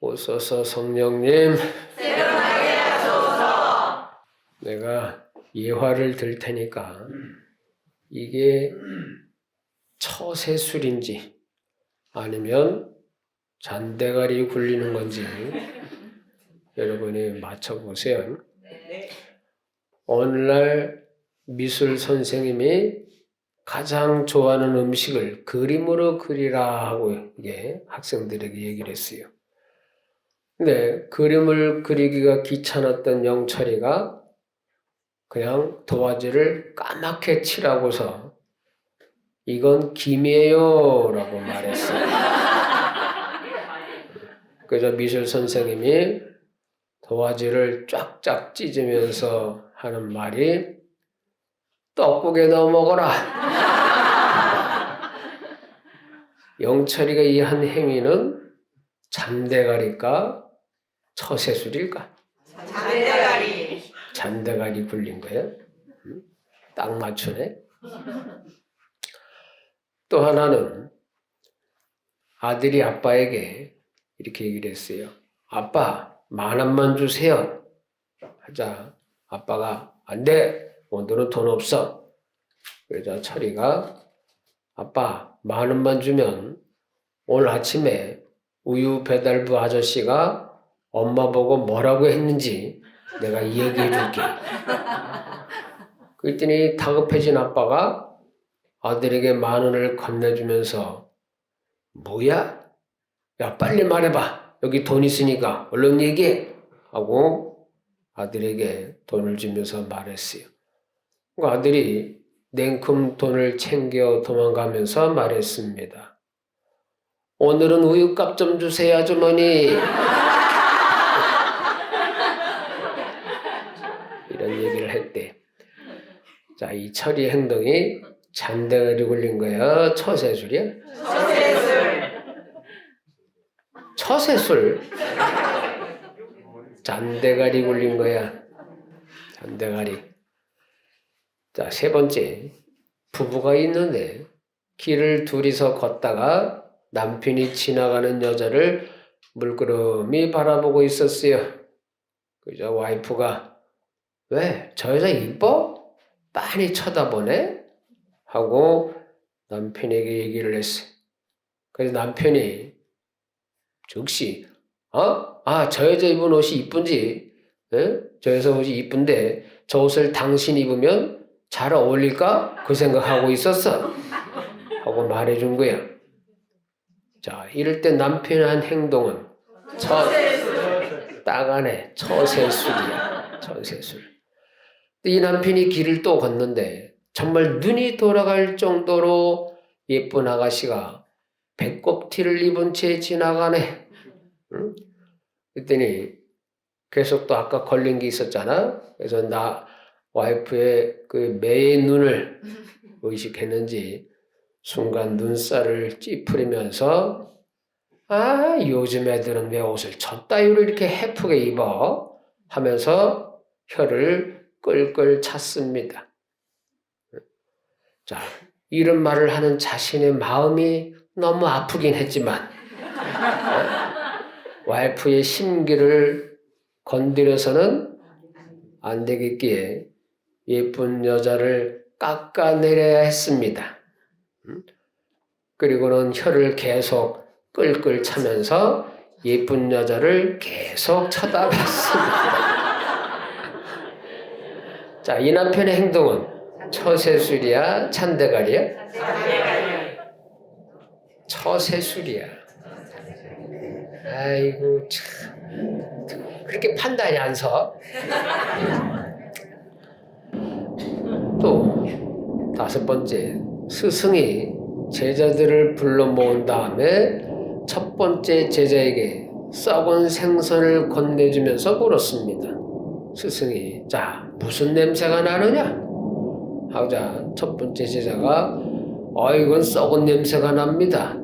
오소서 성령님, 세련하게 하소서. 내가 예화를 들 테니까 이게 처세술인지 아니면 잔대가리 굴리는 건지 여러분이 맞춰보세요. 네. 오늘날 미술 선생님이 가장 좋아하는 음식을 그림으로 그리라 하고 이게 학생들에게 얘기를 했어요. 근데 그림을 그리기가 귀찮았던 영철이가 그냥 도화지를 까맣게 칠하고서 이건 김이에요 라고 말했어요. 그래서 미술 선생님이 도화지를 쫙쫙 찢으면서 하는 말이 떡국에 넣어 먹어라. 영철이가 이 한 행위는 잔대가리일까 처세술일까? 잔대가리. 잔대가리 굴린 거예요. 딱 맞추네. 또 하나는 아들이 아빠에게 이렇게 얘기를 했어요. 아빠, 10,000원만 주세요. 하자 아빠가 안 돼. 오늘은 돈 없어. 그러자 철이가 아빠 10,000원만 주면 오늘 아침에 우유 배달부 아저씨가 엄마 보고 뭐라고 했는지 내가 얘기해 줄게. 그랬더니 다급해진 아빠가 아들에게 10,000원을 건네주면서 뭐야? 야 빨리 말해봐. 여기 돈 있으니까 얼른 얘기해. 하고 아들에게 돈을 주면서 말했어요. 그 아들이 냉큼 돈을 챙겨 도망가면서 말했습니다. 오늘은 우유값 좀 주세요 아주머니. 이런 얘기를 했대. 자, 이 철이 행동이 잔대가리 굴린 거야? 처세술이야? 처세술. 처세술? 잔대가리 굴린 거야. 잔대가리. 자, 세 번째. 부부가 있는데 길을 둘이서 걷다가 남편이 지나가는 여자를 물끄러미 바라보고 있었어요. 그죠? 와이프가 왜? 저 여자 이뻐? 빤히 쳐다보네? 하고 남편에게 얘기를 했어요. 그래서 남편이 즉시 저 여자 입은 옷이 이쁜지 저 여자 옷이 이쁜데 저 옷을 당신 입으면 잘 어울릴까? 그 생각하고 있었어. 하고 말해준 거야. 자, 이럴 때 남편의 한 행동은 딱 안에 처세술이야. 처세술. 이 남편이 길을 또 걷는데 정말 눈이 돌아갈 정도로 예쁜 아가씨가 배꼽 티를 입은 채 지나가네. 응? 그랬더니 계속 또 아까 걸린 게 있었잖아. 그래서 나 와이프의 그 매의 눈을 의식했는지 순간 눈살을 찌푸리면서 요즘 애들은 왜 옷을 젖따위로 이렇게 해프게 입어? 하면서 혀를 끌끌 찼습니다. 자, 이런 말을 하는 자신의 마음이 너무 아프긴 했지만 와이프의 심기를 건드려서는 안 되겠기에 예쁜 여자를 깎아내려야 했습니다. 그리고는 혀를 계속 끌끌 차면서 예쁜 여자를 계속 쳐다봤습니다. 자, 이 남편의 행동은 처세술이야? 잔대가리야? 잔대가리. 처세술이야. 아이고 참 그렇게 판단이 안 서. 또 5번째, 스승이 제자들을 불러 모은 다음에 첫 번째 제자에게 썩은 생선을 건네주면서 물었습니다. 스승이 자 무슨 냄새가 나느냐? 하자 첫 번째 제자가 이건 썩은 냄새가 납니다.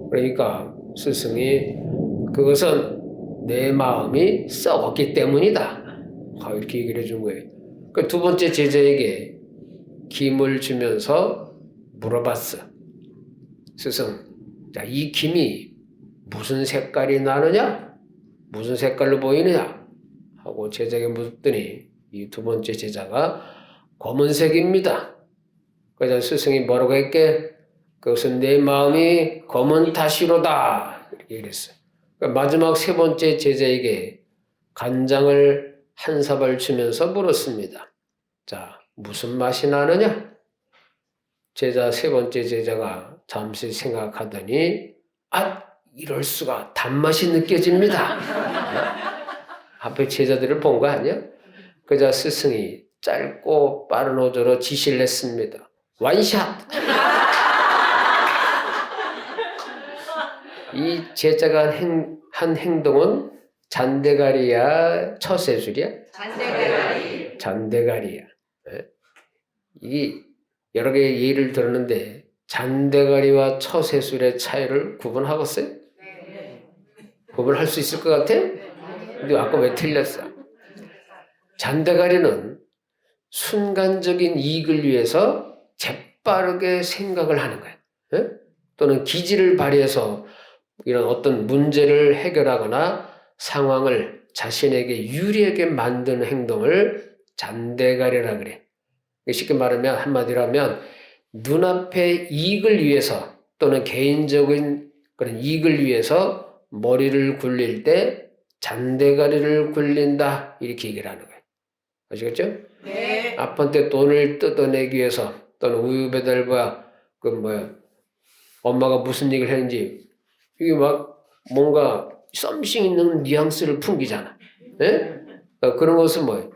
그러니까 스승이 그것은 내 마음이 썩었기 때문이다. 이렇게 얘기를 해준 거예요. 그 두 번째 제자에게 김을 주면서 물어봤어. 스승, 자, 이 김이 무슨 색깔이 나느냐? 무슨 색깔로 보이느냐? 하고 제자에게 묻더니 이 두 번째 제자가 검은색입니다. 그래서 스승이 뭐라고 했게? 그것은 내 마음이 검은 탓이로다. 이렇게 얘기했어요. 그러니까 마지막 세 번째 제자에게 간장을 한 사발 주면서 물었습니다. 자, 무슨 맛이 나느냐? 제자 세 번째 제자가 잠시 생각하더니 이럴 수가 단맛이 느껴집니다. 앞에 제자들을 본 거 아니야? 그자 스승이 짧고 빠른 어조로 지시를 했습니다. 완샷! 이 제자가 한 행동은 잔대가리야, 처세술이야? 잔대가리. 잔대가리야. 이 여러 개의 예를 들었는데 잔대가리와 처세술의 차이를 구분하겠어요? 구분할 수 있을 것 같아? 근데 아까 왜 틀렸어? 잔대가리는 순간적인 이익을 위해서 재빠르게 생각을 하는 거야. 예? 또는 기지를 발휘해서 이런 어떤 문제를 해결하거나 상황을 자신에게 유리하게 만드는 행동을 잔대가리라 그래. 쉽게 말하면 한마디로 하면 눈앞의 이익을 위해서 또는 개인적인 그런 이익을 위해서 머리를 굴릴 때 잔대가리를 굴린다 이렇게 얘기를 하는 거예요. 아시겠죠? 네. 아빠한테 돈을 뜯어내기 위해서 또는 우유 배달과 엄마가 무슨 얘기를 했는지 이게 막 뭔가 썸씽 있는 뉘앙스를 풍기잖아. 예? 그런 것은 뭐예요?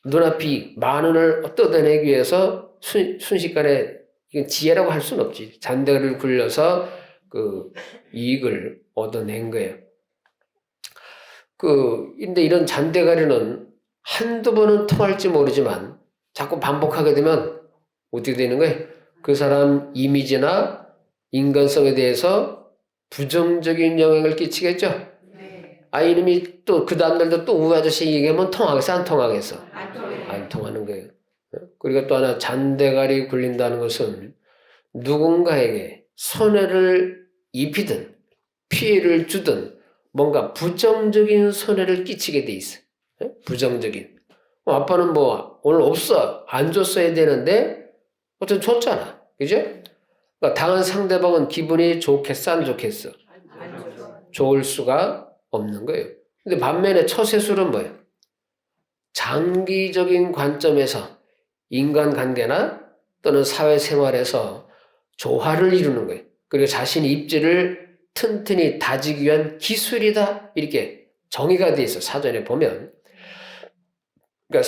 눈앞이 만 원을 뜯어내기 위해서 순식간에 이건 지혜라고 할 수는 없지. 잔대가리를 굴려서 그 이익을 얻어낸 거예요. 근데 이런 잔대가리는 한두 번은 통할지 모르지만 자꾸 반복하게 되면 어떻게 되는 거예요? 그 사람 이미지나 인간성에 대해서 부정적인 영향을 끼치겠죠? 이놈이 또 그 다음날도 또 우유 아저씨 얘기하면 통하겠어? 안 통하겠어? 안 통하는 거예요. 그리고 또 하나 잔대가리 굴린다는 것은 누군가에게 손해를 입히든 피해를 주든 뭔가 부정적인 손해를 끼치게 돼 있어. 부정적인. 아빠는 오늘 없어. 안 줬어야 되는데 어쨌든 줬잖아. 그죠? 그러니까 당한 상대방은 기분이 좋겠어? 안 좋겠어? 좋을 수가 없는 거예요. 근데 반면에 처세술은 뭐예요? 장기적인 관점에서 인간관계나 또는 사회생활에서 조화를 이루는 거예요. 그리고 자신의 입지를 튼튼히 다지기 위한 기술이다. 이렇게 정의가 돼 있어. 사전에 보면. 그러니까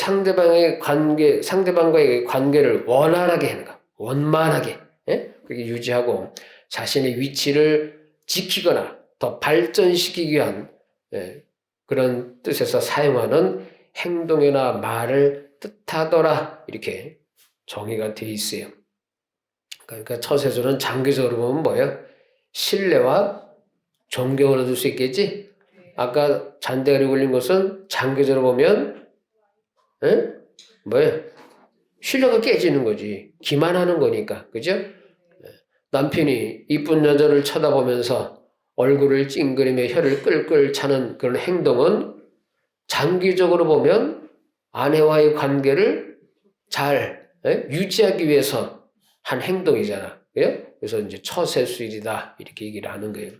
상대방과의 관계를 원활하게 하는 거. 원만하게. 그렇게 유지하고 자신의 위치를 지키거나 더 발전시키기 위한 그런 뜻에서 사용하는 행동이나 말을 뜻하더라. 이렇게 정의가 되어 있어요. 그러니까 처세술은 장기적으로 보면 뭐예요? 신뢰와 존경을 얻을 수 있겠지? 아까 잔대가리 굴린 것은 장기적으로 보면 뭐예요? 신뢰가 깨지는 거지. 기만하는 거니까. 그죠? 남편이 이쁜 여자를 쳐다보면서 얼굴을 찡그리며 혀를 끌끌 차는 그런 행동은 장기적으로 보면 아내와의 관계를 잘 유지하기 위해서 한 행동이잖아. 그래서 이제 처세술이다 이렇게 얘기를 하는 거예요.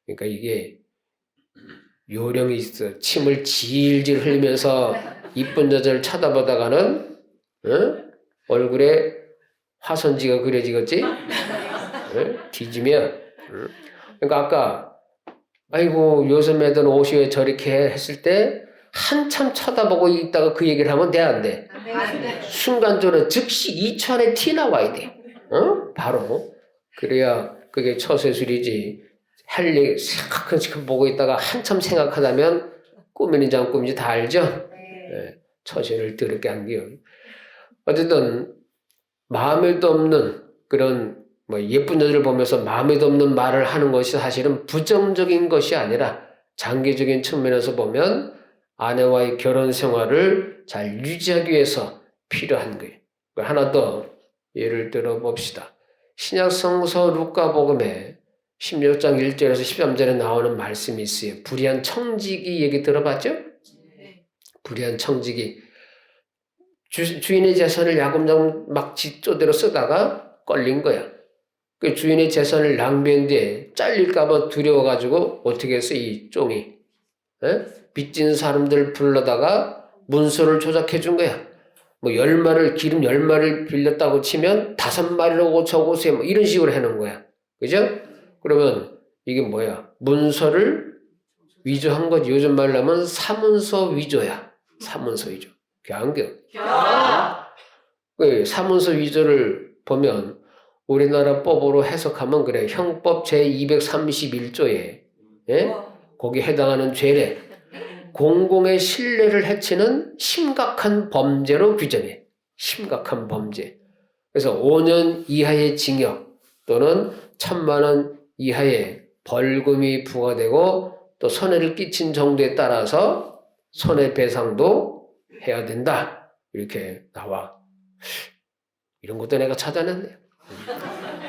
그러니까 이게 요령이 있어. 침을 질질 흘리면서 이쁜 여자를 쳐다보다가는 얼굴에 화선지가 그려지겠지? 뒤지면. 그러니까 아까 아이고 요즘 애들 옷이 왜 저렇게 했을 때 한참 쳐다보고 있다가 그 얘기를 하면 돼, 안 돼? 순간적으로 즉시 2초 티 나와야 돼. 바로. 그래야 그게 처세술이지. 할 얘기 시커먼 보고 있다가 한참 생각하다면 꿈인지 안 꿈인지 다 알죠? 처세를 더럽게 한 게요. 어쨌든 마음에도 없는 그런 예쁜 여자를 보면서 마음에도 없는 말을 하는 것이 사실은 부정적인 것이 아니라 장기적인 측면에서 보면 아내와의 결혼 생활을 잘 유지하기 위해서 필요한 거예요. 하나 더 예를 들어 봅시다. 신약 성서 루카복음에 16장 1절에서 13절에 나오는 말씀이 있어요. 불의한 청지기 얘기 들어봤죠? 불의한 청지기. 주인의 재산을 야금야금 막 지쪼대로 쓰다가 걸린 거야. 그 주인의 재산을 낭비한 뒤에 잘릴까봐 두려워가지고 어떻게 했어? 이 쫑이 빚진 사람들 불러다가 문서를 조작해 준 거야. 뭐 10마리를 기름 10마리를 빌렸다고 치면 5마리라고 적으세요. 뭐 이런 식으로 해놓은 거야. 그죠? 그러면 이게 뭐야? 문서를 위조한 것 요즘 말로 하면 사문서 위조야. 사문서 위조. 안겨. 그 사문서 위조를 보면 우리나라 법으로 해석하면 그래. 형법 제231조에 거기에 해당하는 죄래. 공공의 신뢰를 해치는 심각한 범죄로 규정해. 심각한 범죄. 그래서 5년 이하의 징역 또는 1,000만 원 이하의 벌금이 부과되고 또 손해를 끼친 정도에 따라서 손해배상도 해야 된다. 이렇게 나와. 이런 것도 내가 찾아냈네.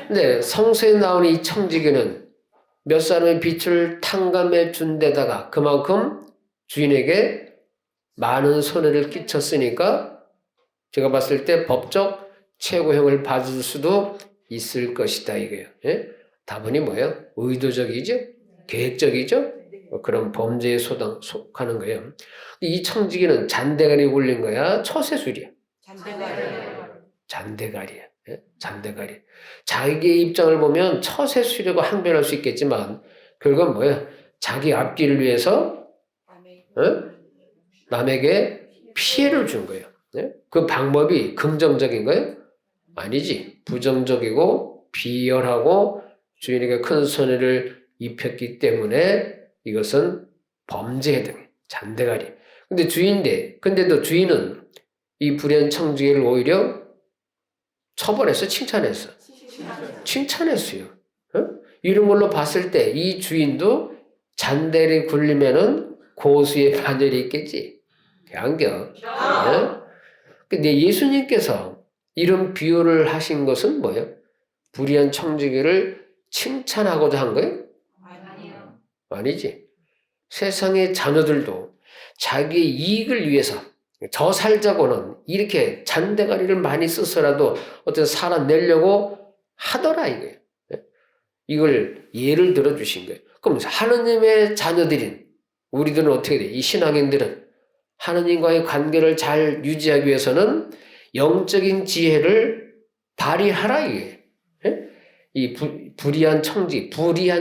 근데 성서에 나오는 이 청지기는 몇 사람의 빚을 탕감해 준 데다가 그만큼 주인에게 많은 손해를 끼쳤으니까 제가 봤을 때 법적 최고형을 받을 수도 있을 것이다 이거예요. 예? 다분히 뭐예요? 의도적이죠? 계획적이죠? 그런 범죄에 속하는 거예요. 이 청지기는 잔대가리 굴린 거야? 처세술이야? 잔대가리야. 예? 잔대가리. 자기의 입장을 보면 처세술이라고 항변할 수 있겠지만 결국은 뭐야? 자기 앞길을 위해서 남에게 피해를 준 거예요. 예? 그 방법이 긍정적인 거예요? 아니지. 부정적이고 비열하고 주인에게 큰 손해를 입혔기 때문에 이것은 범죄에 해당해. 잔대가리. 근데도 주인은 이 불의한 청지기를 오히려 처벌해서 칭찬했어. 칭찬했어요. 이런 걸로 봤을 때 이 주인도 잔대를 굴리면은 고수의 반열이 있겠지. 안겨. 근데 예수님께서 이런 비유를 하신 것은 뭐예요? 불의한 청지기를 칭찬하고자 한 거예요? 아니지. 세상의 자녀들도 자기의 이익을 위해서 더 살자고는 이렇게 잔대가리를 많이 써서라도 어떤 살아내려고 하더라 이거예요. 이걸 예를 들어 주신 거예요. 그럼 하느님의 자녀들인 우리들은 어떻게 돼? 이 신앙인들은 하느님과의 관계를 잘 유지하기 위해서는 영적인 지혜를 발휘하라 이게. 이 불의한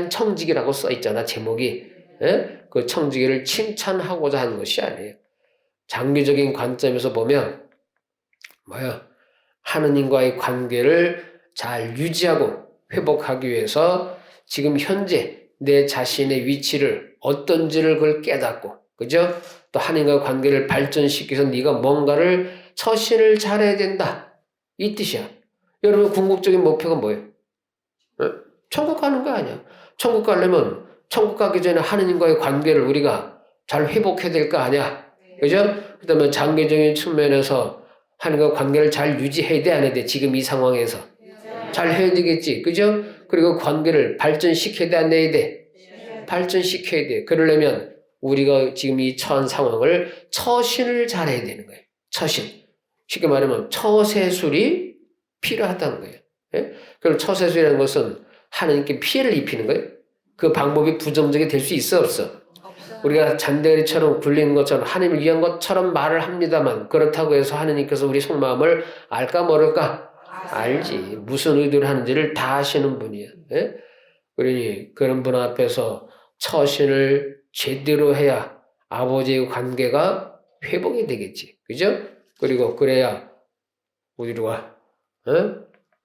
청지기라고 써 있잖아 제목이. 그 청지기를 칭찬하고자 하는 것이 아니에요. 장기적인 관점에서 보면 뭐야? 하느님과의 관계를 잘 유지하고 회복하기 위해서 지금 현재 내 자신의 위치를 어떤지를 그걸 깨닫고, 그죠? 또 하나님과의 관계를 발전시켜서 네가 뭔가를 처신을 잘해야 된다. 이 뜻이야. 여러분 궁극적인 목표가 뭐예요? 천국 가는 거 아니야. 천국 가려면 천국 가기 전에 하느님과의 관계를 우리가 잘 회복해야 될 거 아니야. 그죠? 그 다음에 장기적인 측면에서 하나님과 관계를 잘 유지해야 돼, 안 해야 돼? 지금 이 상황에서. 잘 해야 되겠지. 그죠? 그리고 관계를 발전시켜야 돼, 안 해야 돼? 발전시켜야 돼. 그러려면 우리가 지금 이 처한 상황을 처신을 잘 해야 되는 거예요. 처신. 쉽게 말하면 처세술이 필요하다는 거예요. 예? 그럼 처세술이라는 것은 하나님께 피해를 입히는 거예요. 그 방법이 부정적이 될 수 있어, 없어? 우리가 잔대가리처럼 굴리는 것처럼 하나님을 위한 것처럼 말을 합니다만 그렇다고 해서 하나님께서 우리 속마음을 알까 모를까? 알지. 무슨 의도를 하는지를 다 아시는 분이야. 예? 그러니 그런 분 앞에서 처신을 제대로 해야 아버지의 관계가 회복이 되겠지. 그죠? 그리고 그래야 우리가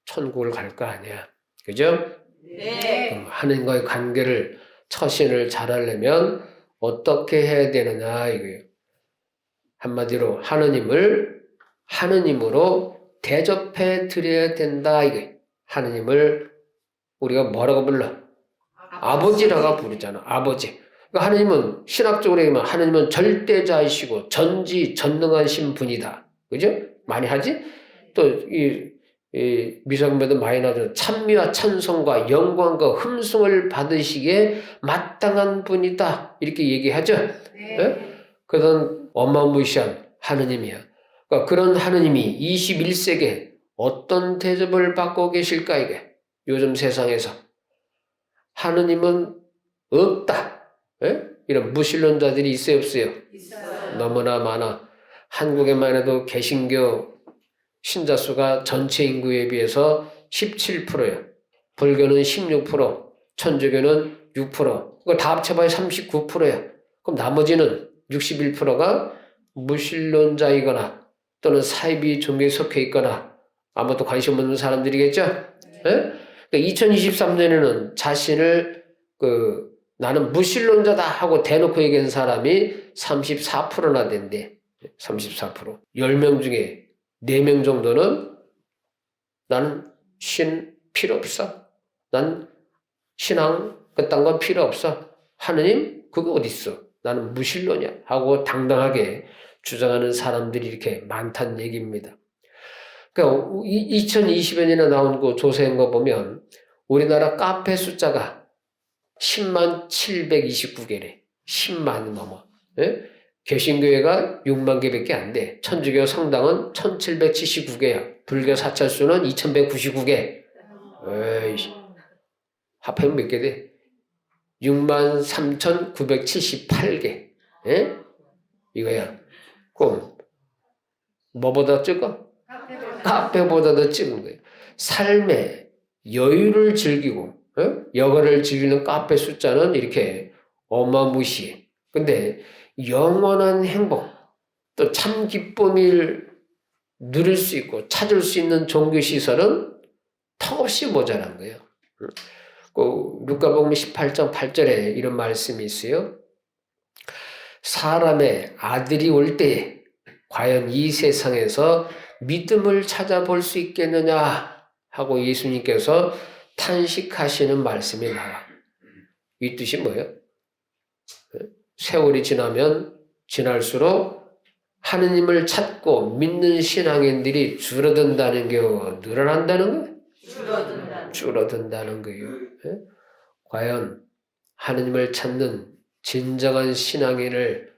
천국을 갈 거 아니야. 그죠? 네. 하나님과의 관계를 처신을 잘하려면 어떻게 해야 되느냐 이거예요. 한마디로 하느님으로 대접해 드려야 된다 이거예요. 하느님을 우리가 뭐라고 불러? 아버지라고 부르잖아. 아버지. 그러니까 하느님은 신학적으로 얘기하면 하느님은 절대자이시고 전지전능하신 분이다. 그죠? 많이 하지? 또 이 이 미사금에도 많이 나오죠. 찬미와 찬송과 영광과 흠숭을 받으시기에 마땅한 분이다. 이렇게 얘기하죠. 예? 그런 어마무시한 하느님이야. 그러니까 그런 하느님이 21세기에 어떤 대접을 받고 계실까 이게. 요즘 세상에서. 하느님은 없다. 예? 이런 무신론자들이 있어요 없어요? 너무나 많아. 한국에만 해도 개신교 신자 수가 전체 인구에 비해서 17%예요. 불교는 16%, 천주교는 6%. 그거 다 합쳐봐야 39%예요. 그럼 나머지는 61%가 무신론자이거나 또는 사이비 종교에 속해 있거나 아무것도 관심 없는 사람들이겠죠? 예? 그러니까 2023년에는 자신을 나는 무신론자다 하고 대놓고 얘기한 사람이 34%나 된대. 34%. 10명 중에 4명 정도는 나는 신 필요 없어. 난 신앙 그딴 건 필요 없어. 하느님 그거 어디 있어. 나는 무신론이야 하고 당당하게 주장하는 사람들이 이렇게 많다는 얘기입니다. 그러니까 2020여 년에 나온 그 조사한 거 보면 우리나라 카페 숫자가 10만 729개래. 10만 넘어. 예? 개신교회가 6만 개밖에 안 돼. 천주교 성당은 1779개야. 불교 사찰수는 2199개. 에이씨. 합하면 몇 개 돼? 6만 3,978개. 예? 이거야. 그럼 뭐보다 적어? 카페보다 더 적은 거예요. 삶의 여유를 즐기고 여가를 즐기는 카페 숫자는 이렇게 어마무시해. 근데 영원한 행복, 또 참 기쁨을 누릴 수 있고 찾을 수 있는 종교시설은 턱없이 모자란 거예요. 루카복음 18장 8절에 이런 말씀이 있어요. 사람의 아들이 올 때에 과연 이 세상에서 믿음을 찾아볼 수 있겠느냐 하고 예수님께서 탄식하시는 말씀이 나와. 이 뜻이 뭐예요? 세월이 지나면 지날수록 하느님을 찾고 믿는 신앙인들이 줄어든다는 게 늘어난다는 거예요? 줄어든다는 거예요. 과연 하느님을 찾는 진정한 신앙인을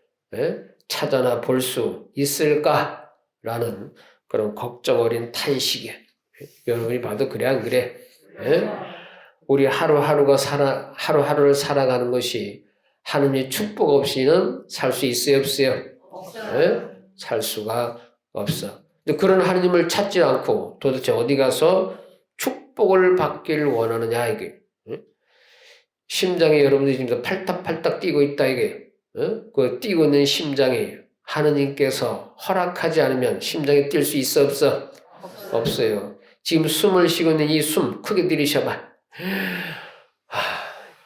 찾아나 볼 수 있을까라는 그런 걱정 어린 탄식이에요. 여러분이 봐도 그래 안 그래? 우리 하루하루를 살아가는 것이 하느님의 축복 없이는 살 수 있어요 없어요? 살 수가 없어. 근데 그런 하느님을 찾지 않고 도대체 어디 가서 축복을 받기를 원하느냐 이게. 심장이 여러분들이 지금 팔딱팔딱 뛰고 있다 이게. 그 뛰고 있는 심장이 하느님께서 허락하지 않으면 심장이 뛸 수 있어 없어? 없어요. 지금 숨을 쉬고 있는 이 숨 크게 들이셔봐.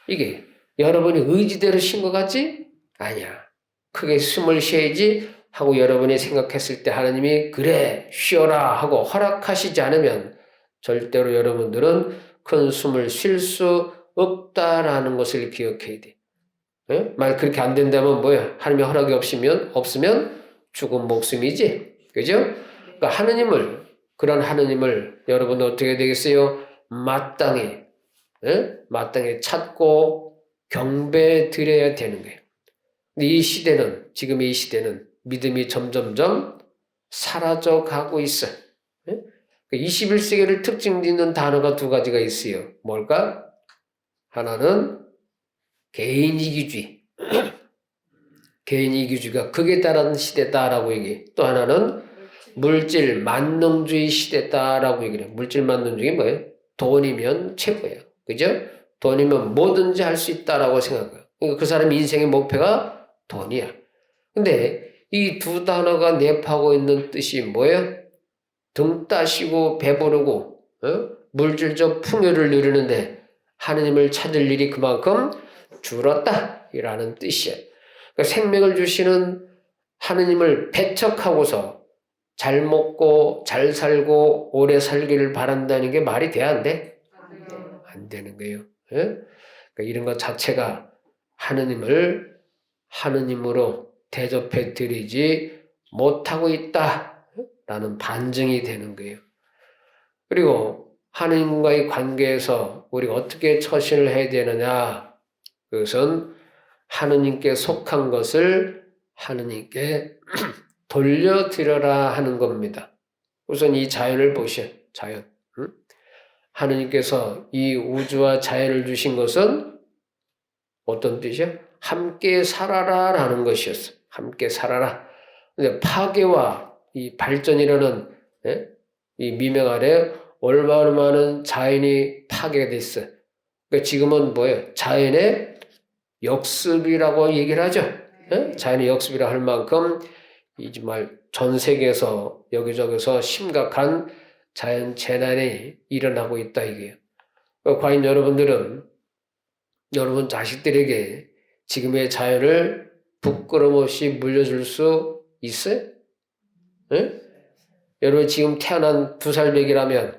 이게 여러분이 의지대로 쉰 것 같지? 아니야. 크게 숨을 쉬어야지 하고 여러분이 생각했을 때 하나님이 그래 쉬어라 하고 허락하시지 않으면 절대로 여러분들은 큰 숨을 쉴 수 없다라는 것을 기억해야 돼. 말 그렇게 안 된다면 뭐야? 하나님의 허락이 없으면 죽은 목숨이지. 그죠? 그러니까 그런 하느님을 여러분 어떻게 되겠어요? 마땅히 찾고 경배 드려야 되는 거예요. 근데 지금 이 시대는 믿음이 점점점 사라져 가고 있어. 21세기를 특징 짓는 단어가 2가지가 있어요. 뭘까? 하나는 개인이기주의. 개인이기주의가 극에 달하는 시대다라고 얘기해. 또 하나는 물질 만능주의 시대다라고 얘기해. 물질 만능주의 뭐예요? 돈이면 최고예요. 그죠? 돈이면 뭐든지 할 수 있다라고 생각해요. 그러니까 그 사람 인생의 목표가 돈이야. 근데 이 2 단어가 내포하고 있는 뜻이 뭐예요? 등 따시고 배부르고 물질적 풍요를 누리는데 하느님을 찾을 일이 그만큼 줄었다라는 뜻이에요. 그러니까 생명을 주시는 하느님을 배척하고서 잘 먹고 잘 살고 오래 살기를 바란다는 게 말이 돼야 안 돼? 안 되는 거예요. 그러니까 이런 것 자체가 하느님을 하느님으로 대접해 드리지 못하고 있다라는 반증이 되는 거예요. 그리고 하나님과의 관계에서 우리가 어떻게 처신을 해야 되느냐? 그것은 하느님께 속한 것을 하느님께 돌려드려라 하는 겁니다. 우선 이 자연을 보셔. 자연. 응? 하느님께서 이 우주와 자연을 주신 것은 어떤 뜻이야? 함께 살아라 라는 것이었어. 함께 살아라. 근데 파괴와 이 발전이라는 이 미명 아래 얼마나 많은 자연이 파괴됐어. 그러니까 지금은 뭐예요? 자연의 역습이라고 얘기를 하죠. 자연의 역습이라 할 만큼 이 정말 전 세계에서 여기저기서 심각한 자연 재난이 일어나고 있다 이게요. 과연 여러분들은 여러분 자식들에게 지금의 자연을 부끄럼 없이 물려줄 수 있어요? 네? 여러분 지금 태어난 2살배기라면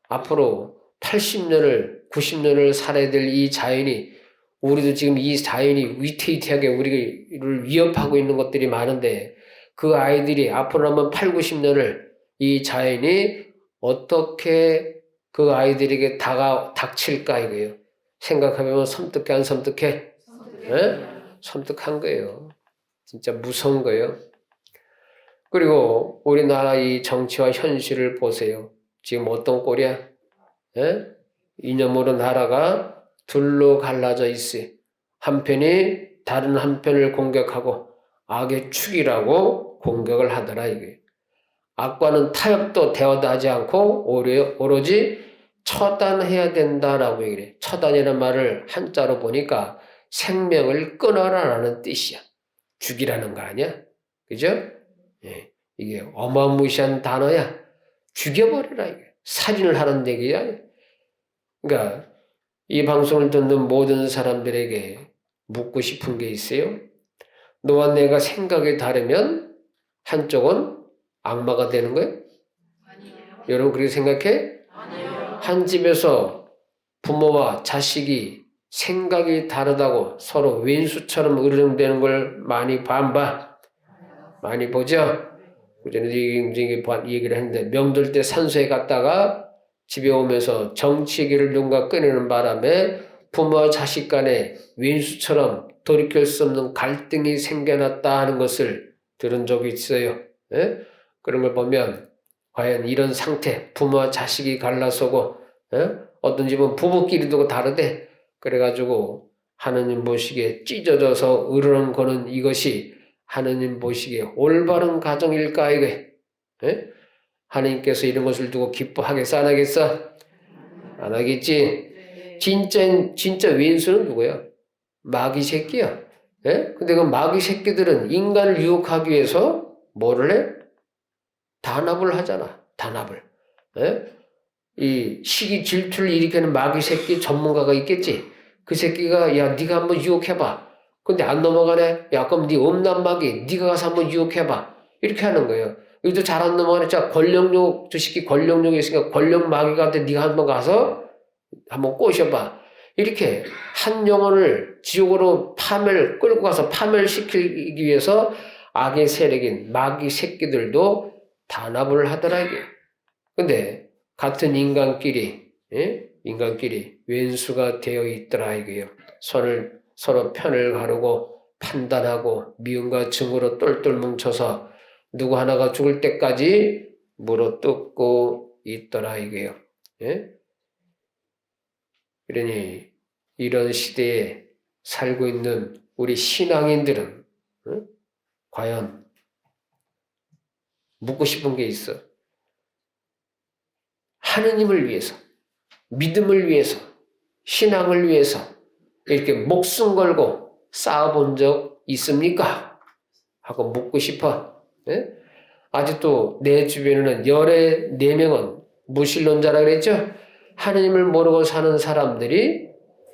앞으로 80년을 90년을 살아야 될 이 자연이 우리도 지금 이 자연이 위태위태하게 우리를 위협하고 있는 것들이 많은데 그 아이들이 앞으로 한번 8, 90년을 이 자연이 어떻게 그 아이들에게 닥칠까 이거예요. 생각하면 섬뜩해 안 섬뜩해? 네? 섬뜩한 거예요. 진짜 무서운 거예요. 그리고 우리나라 이 정치와 현실을 보세요. 지금 어떤 꼴이야? 이념으로 나라가 둘로 갈라져 있어요. 한편이 다른 한편을 공격하고 악의 축이라고 공격을 하더라 이게. 악과는 타협도 대화도 하지 않고 오로지 처단해야 된다라고 얘기해. 처단이라는 말을 한자로 보니까 생명을 끊어라라는 뜻이야. 죽이라는 거 아니야? 그죠? 예, 이게 어마무시한 단어야. 죽여버리라 이게. 살인을 하는 얘기야. 그러니까 이 방송을 듣는 모든 사람들에게 묻고 싶은 게 있어요. 너와 내가 생각이 다르면 한쪽은 악마가 되는 거예요? 아니에요. 여러분 그렇게 생각해? 아니에요. 한 집에서 부모와 자식이 생각이 다르다고 서로 왼수처럼 으르렁대는 걸 많이 봐? 많이 보죠? 그전에 얘기를 했는데 명절 때 산소에 갔다가 집에 오면서 정치 얘기를 누군가 꺼내는 바람에 부모와 자식 간에 왼수처럼 돌이킬 수 없는 갈등이 생겨났다 하는 것을 들은 적이 있어요. 예? 그런 걸 보면 과연 이런 상태, 부모와 자식이 갈라서고 어떤 집은 부부끼리도 다르대. 그래가지고 하느님 보시기에 찢어져서 으르렁거리는 이것이 하느님 보시기에 올바른 가정일까 이게. 하느님께서 이런 것을 두고 기뻐하겠어 안 하겠어? 안 하겠지. 네. 진짜 왼수는 누구야? 마귀 새끼야. 근데 그 마귀 새끼들은 인간을 유혹하기 위해서 뭐를 해? 단합을 하잖아. 단합을. 이 시기 질투를 일으키는 마귀 새끼 전문가가 있겠지. 그 새끼가 야 네가 한번 유혹해봐. 근데 안 넘어가네. 야 그럼 네 음란 마귀 네가 가서 한번 유혹해봐. 이렇게 하는 거예요. 여기도 잘 안 넘어가네. 자 권력욕 저 새끼 권력욕이 있으니까 권력 마귀한테 네가 한번 가서 한번 꼬셔봐. 이렇게 한 영혼을 지옥으로 끌고 가서 파멸시키기 위해서 악의 세력인 마귀 새끼들도 단합을 하더라 이게. 근데 같은 인간끼리 왼수가 되어 있더라 이게요. 서로 편을 가르고 판단하고 미움과 증오로 똘똘 뭉쳐서 누구 하나가 죽을 때까지 물어뜯고 있더라 이게요. 그러니 이런 시대에 살고 있는 우리 신앙인들은 과연 묻고 싶은 게 있어. 하느님을 위해서, 믿음을 위해서, 신앙을 위해서 이렇게 목숨 걸고 싸워본 적 있습니까? 하고 묻고 싶어. 아직도 내 주변에는 열의 4명은 무신론자라 그랬죠? 하느님을 모르고 사는 사람들이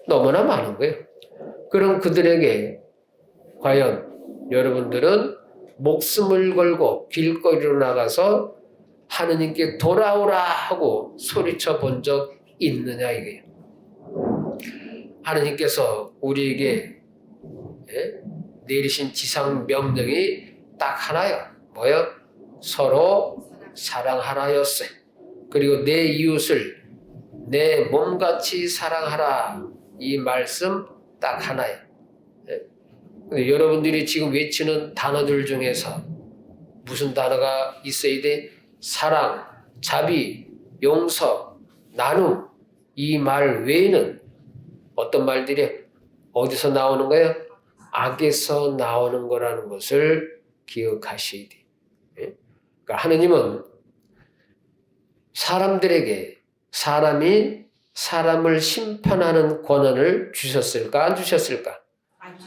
너무나 많은 거예요. 그럼 그들에게 과연 여러분들은 목숨을 걸고 길거리로 나가서 하느님께 돌아오라 하고 소리쳐 본 적 있느냐 이게. 하느님께서 우리에게 내리신 지상 명령이 딱 하나요. 뭐요? 서로 사랑하라였어요. 그리고 내 이웃을 내 몸같이 사랑하라. 이 말씀 딱 하나예요. 예? 여러분들이 지금 외치는 단어들 중에서 무슨 단어가 있어야 돼? 사랑, 자비, 용서, 나눔. 이 말 외에는 어떤 말들이 어디서 나오는 거예요? 악에서 나오는 거라는 것을 기억하셔야 돼. 예? 그러니까 하느님은 사람들에게 사람이 사람을 심판하는 권한을 주셨을까? 안 주셨을까?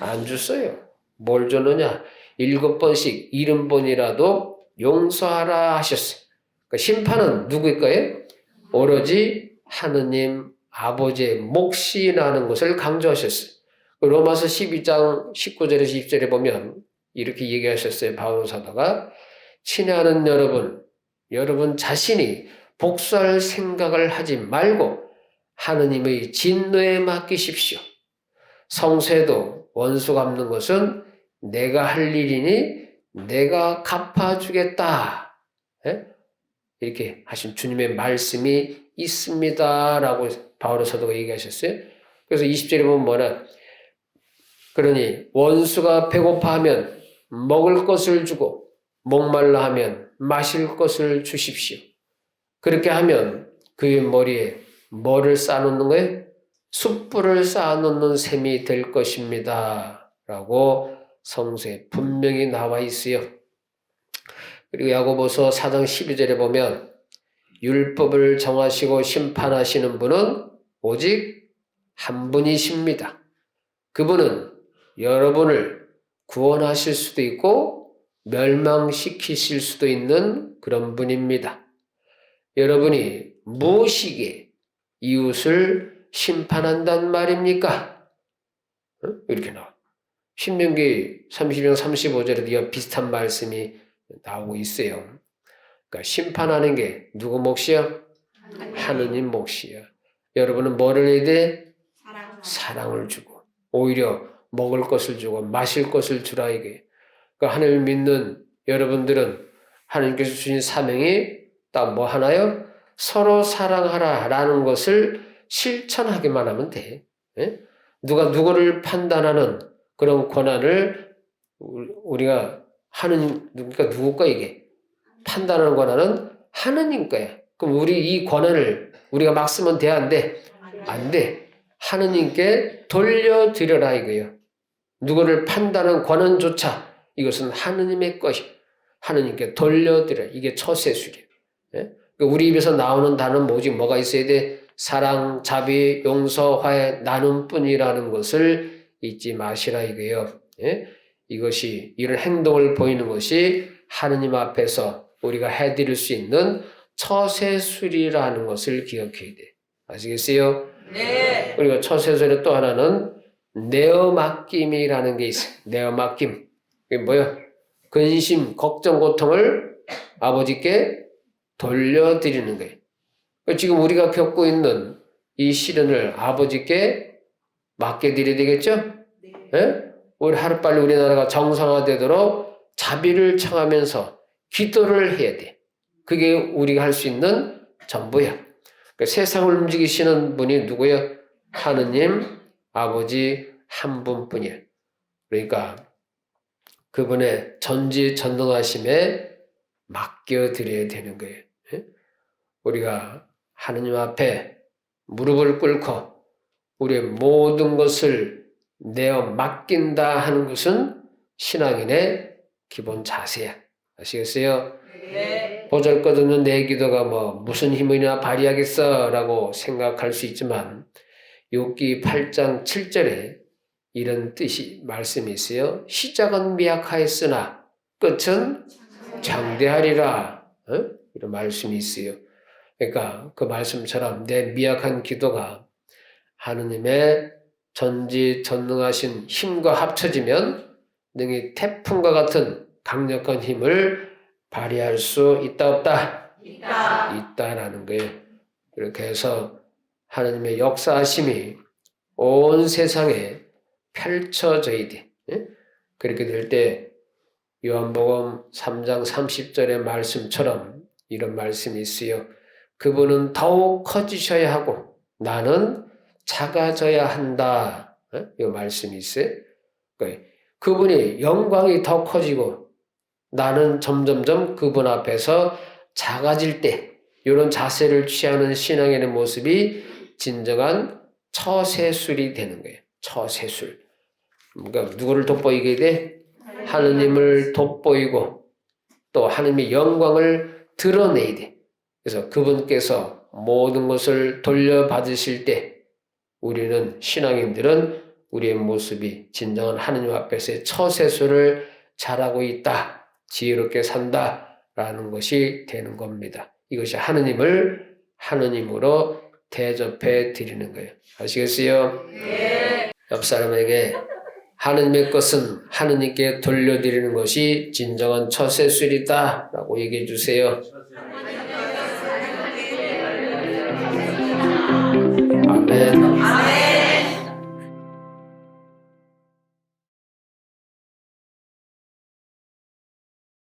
안 줬어요. 뭘 줬느냐? 7번씩 70번이라도 용서하라 하셨어요. 그러니까 심판은 누구일 거예요? 오로지 하느님 아버지의 몫이라는 것을 강조하셨어요. 로마서 12장 19절에서 20절에 보면 이렇게 얘기하셨어요. 바울 사도가 친애하는 여러분 자신이 복수할 생각을 하지 말고 하느님의 진노에 맡기십시오. 성세도 원수 갚는 것은 내가 할 일이니 내가 갚아주겠다. 예? 이렇게 하신 주님의 말씀이 있습니다라고 바울 사도가 얘기하셨어요. 그래서 20절에 보면 뭐냐? 그러니 원수가 배고파하면 먹을 것을 주고 목말라 하면 마실 것을 주십시오. 그렇게 하면 그의 머리에 뭐를 쌓아놓는 거예요? 숯불을 쌓아놓는 셈이 될 것입니다. 라고 성서에 분명히 나와 있어요. 그리고 야고보서 4장 12절에 보면 율법을 정하시고 심판하시는 분은 오직 한 분이십니다. 그분은 여러분을 구원하실 수도 있고 멸망시키실 수도 있는 그런 분입니다. 여러분이 무엇이기에 이웃을 심판한단 말입니까? 이렇게 나와. 신명기 30장 35절에도 비슷한 말씀이 나오고 있어요. 그러니까 심판하는 게 누구 몫이야? 하느님 몫이야. 여러분은 뭐를 해야 돼? 사랑을 주고 오히려 먹을 것을 주고 마실 것을 주라 이게. 그러니까 하나님을 믿는 여러분들은 하나님께서 주신 사명이 딱 뭐 하나요? 서로 사랑하라라는 것을 실천하기만 하면 돼. 예? 누가 누구를 판단하는 그런 권한을 우리가 그러니까 누구 거 이게? 판단하는 권한은 하느님 거야. 그럼 우리 이 권한을 우리가 막 쓰면 돼, 안 돼? 안 돼. 하느님께 돌려드려라 이거예요. 누구를 판단하는 권한조차 이것은 하느님의 것이 하느님께 돌려드려. 이게 처세술이에요. 예? 우리 입에서 나오는 단어는 오직 뭐가 있어야 돼? 사랑, 자비, 용서, 화해, 나눔뿐이라는 것을 잊지 마시라 이거예요. 예? 이것이 이런 행동을 보이는 것이 하느님 앞에서 우리가 해드릴 수 있는 처세술이라는 것을 기억해야 돼. 아시겠어요? 네. 그리고 처세술의 또 하나는 내어 맡김이라는 게 있어요. 내어 맡김. 이게 뭐야? 근심, 걱정, 고통을 아버지께 돌려드리는 거예요. 지금 우리가 겪고 있는 이 시련을 아버지께 맡겨드려야 되겠죠? 네. 예? 우리 하루빨리 우리나라가 정상화되도록 자비를 청하면서 기도를 해야 돼. 그게 우리가 할 수 있는 전부야. 그러니까 세상을 움직이시는 분이 누구야? 하느님, 아버지 한 분뿐이야. 그러니까 그분의 전지전능하심에 맡겨드려야 되는 거예요. 예? 우리가 하느님 앞에 무릎을 꿇고 우리의 모든 것을 내어 맡긴다 하는 것은 신앙인의 기본 자세야. 아시겠어요? 네. 보잘것없는 내 기도가 무슨 힘이나 발휘하겠어 라고 생각할 수 있지만 욥기 8장 7절에 이런 말씀이 있어요. 시작은 미약하였으나 끝은 장대하리라. 이런 말씀이 있어요. 그러니까 그 말씀처럼 내 미약한 기도가 하느님의 전지전능하신 힘과 합쳐지면 능히 태풍과 같은 강력한 힘을 발휘할 수 있다 없다? 있다라는 거예요. 그렇게 해서 하느님의 역사하심이 온 세상에 펼쳐져야 돼. 그렇게 될 때 요한복음 3장 30절의 말씀처럼 이런 말씀이 있어요. 그분은 더욱 커지셔야 하고 나는 작아져야 한다. 이 말씀이 있어요. 그분이 영광이 더 커지고 나는 점점점 그분 앞에서 작아질 때 이런 자세를 취하는 신앙의 모습이 진정한 처세술이 되는 거예요. 처세술. 그러니까 누구를 돋보이게 돼? 하느님을 돋보이고 또 하느님의 영광을 드러내야 돼. 그래서 그분께서 모든 것을 돌려받으실 때 우리는 신앙인들은 우리의 모습이 진정한 하느님 앞에서의 처세술을 잘하고 있다. 지혜롭게 산다라는 것이 되는 겁니다. 이것이 하느님을 하느님으로 대접해 드리는 거예요. 아시겠어요? 네. 옆 사람에게 하느님의 것은 하느님께 돌려드리는 것이 진정한 처세술이다 라고 얘기해 주세요. 아멘.